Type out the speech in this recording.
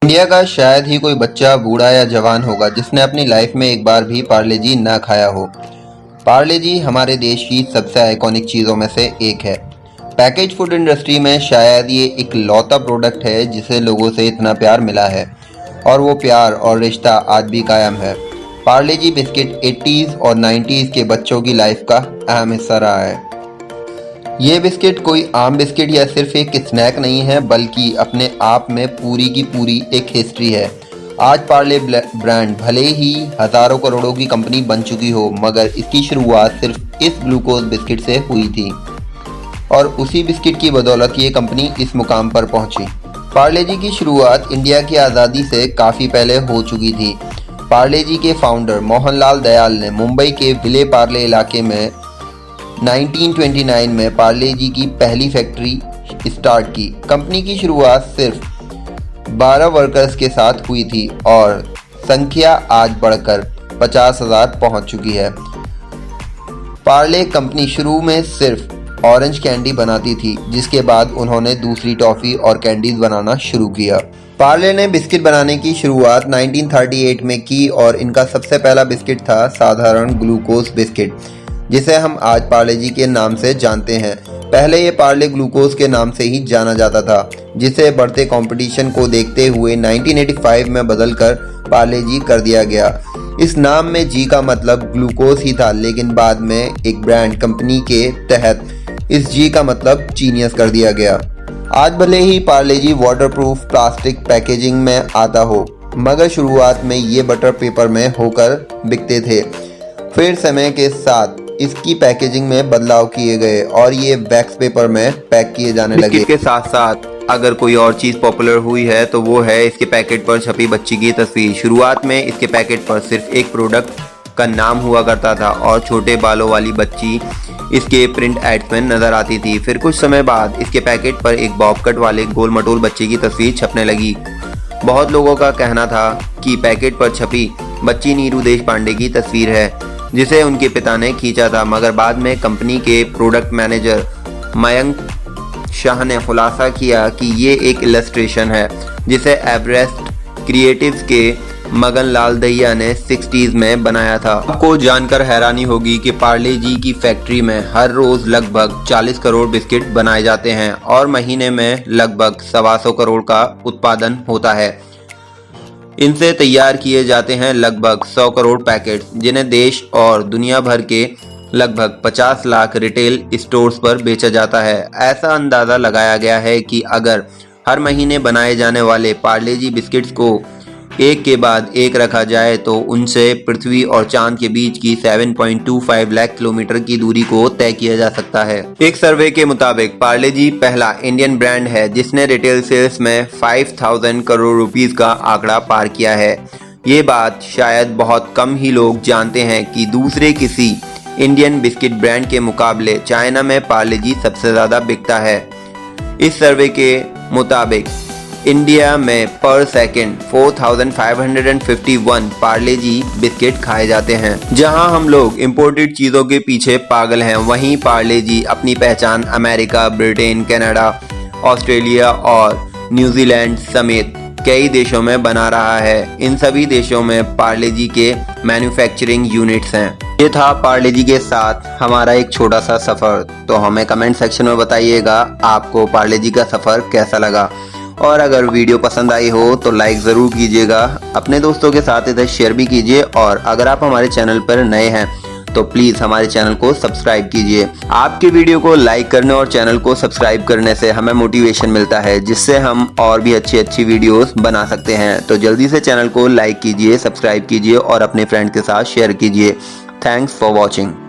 India का शायद ही कोई बच्चा, बूढ़ा या जवान होगा जिसने अपनी लाइफ में एक बार भी पार्ले जी ना खाया हो। पार्ले जी हमारे देश की सबसे आइकॉनिक चीज़ों में से एक है। पैकेज फूड इंडस्ट्री में शायद ये इकलौता प्रोडक्ट है जिसे लोगों से इतना प्यार मिला है और वो प्यार और रिश्ता आज भी कायम है। पार्ले जी बिस्किट 80s और 90s के बच्चों की लाइफ का अहम हिस्सा रहा है। ये बिस्किट कोई आम बिस्किट या सिर्फ एक स्नैक नहीं है, बल्कि अपने आप में पूरी की पूरी एक हिस्ट्री है। आज पार्ले ब्रांड भले ही हज़ारों करोड़ों की कंपनी बन चुकी हो, मगर इसकी शुरुआत सिर्फ इस ग्लूकोज बिस्किट से हुई थी और उसी बिस्किट की बदौलत ये कंपनी इस मुकाम पर पहुंची। पार्ले जी की शुरुआत इंडिया की आज़ादी से काफ़ी पहले हो चुकी थी। पार्ले जी के फाउंडर मोहनलाल दयाल ने मुंबई के विले पार्ले इलाके में 1929 में पार्ले जी की पहली फैक्ट्री स्टार्ट की। कंपनी की शुरुआत सिर्फ 12 वर्कर्स के साथ हुई थी और संख्या आज बढ़कर 50,000 पहुंच चुकी है। पार्ले कंपनी शुरू में सिर्फ ऑरेंज कैंडी बनाती थी, जिसके बाद उन्होंने दूसरी टॉफ़ी और कैंडीज बनाना शुरू किया। पार्ले ने बिस्किट बनाने की शुरुआत 1938 में की और इनका सबसे पहला बिस्किट था साधारण ग्लूकोज बिस्किट, जिसे हम आज पार्ले जी के नाम से जानते हैं। पहले ये पार्ले ग्लूकोज के नाम से ही जाना जाता था, जिसे बढ़ते कंपटीशन को देखते हुए 1985 में बदलकर पार्ले जी कर दिया गया। इस नाम में जी का मतलब ग्लूकोज ही था, लेकिन बाद में एक ब्रांड कंपनी के तहत इस जी का मतलब जीनियस कर दिया गया। आज भले ही पार्ले जी वाटरप्रूफ प्लास्टिक पैकेजिंग में आता हो, मगर शुरुआत में ये बटर पेपर में होकर बिकते थे। फिर समय के साथ इसकी पैकेजिंग में बदलाव किए गए और ये वैक्स पेपर में पैक किए जाने लगे। इसके साथ साथ अगर कोई और चीज़ पॉपुलर हुई है तो वो है इसके पैकेट पर छपी बच्ची की तस्वीर। शुरुआत में इसके पैकेट पर सिर्फ एक प्रोडक्ट का नाम हुआ करता था और छोटे बालों वाली बच्ची इसके प्रिंट एड्स में नजर आती थी। फिर कुछ समय बाद इसके पैकेट पर एक बॉब कट वाले गोल मटोल बच्चे की तस्वीर छपने लगी। बहुत लोगों का कहना था कि पैकेट पर छपी बच्ची नीरू देशपांडे की तस्वीर है, जिसे उनके पिता ने खींचा था, मगर बाद में कंपनी के प्रोडक्ट मैनेजर मयंक शाह ने खुलासा किया कि ये एक इलस्ट्रेशन है, जिसे एवरेस्ट क्रिएटिव्स के मगन लाल दहिया ने 60s में बनाया था। आपको जानकर हैरानी होगी कि पार्ले जी की फैक्ट्री में हर रोज लगभग 40 करोड़ बिस्किट बनाए जाते हैं और महीने में लगभग 125 करोड़ का उत्पादन होता है। इनसे तैयार किए जाते हैं लगभग 100 करोड़ पैकेट्स, जिन्हें देश और दुनिया भर के लगभग 50 लाख रिटेल स्टोर्स पर बेचा जाता है। ऐसा अंदाज़ा लगाया गया है कि अगर हर महीने बनाए जाने वाले पार्ले जी बिस्किट्स को एक के बाद एक रखा जाए तो उनसे पृथ्वी और चांद के बीच की 7.25 लाख किलोमीटर की दूरी को तय किया जा सकता है। एक सर्वे के मुताबिक पार्ले जी पहला इंडियन ब्रांड है जिसने रिटेल सेल्स में 5,000 करोड़ रुपीस का आंकड़ा पार किया है। ये बात शायद बहुत कम ही लोग जानते हैं कि दूसरे किसी इंडियन बिस्किट ब्रांड के मुकाबले चाइना में पार्ले जी सबसे ज़्यादा बिकता है। इस सर्वे के मुताबिक इंडिया में पर सेकंड 4,551 पार्ले जी बिस्किट खाए जाते हैं। जहां हम लोग इंपोर्टेड चीज़ों के पीछे पागल हैं, वहीं पार्ले जी अपनी पहचान अमेरिका, ब्रिटेन, कनाडा, ऑस्ट्रेलिया और न्यूजीलैंड समेत कई देशों में बना रहा है। इन सभी देशों में पार्ले जी के मैन्युफैक्चरिंग यूनिट्स हैं। ये था पार्ले जी के साथ हमारा एक छोटा सा सफ़र। तो हमें कमेंट सेक्शन में बताइएगा आपको पार्ले जी का सफ़र कैसा लगा, और अगर वीडियो पसंद आई हो तो लाइक ज़रूर कीजिएगा, अपने दोस्तों के साथ इधर शेयर भी कीजिए, और अगर आप हमारे चैनल पर नए हैं तो प्लीज़ हमारे चैनल को सब्सक्राइब कीजिए। आपके वीडियो को लाइक करने और चैनल को सब्सक्राइब करने से हमें मोटिवेशन मिलता है, जिससे हम और भी अच्छी वीडियोस बना सकते हैं। तो जल्दी से चैनल को लाइक कीजिए, सब्सक्राइब कीजिए और अपने फ्रेंड के साथ शेयर कीजिए। Thanks for watching.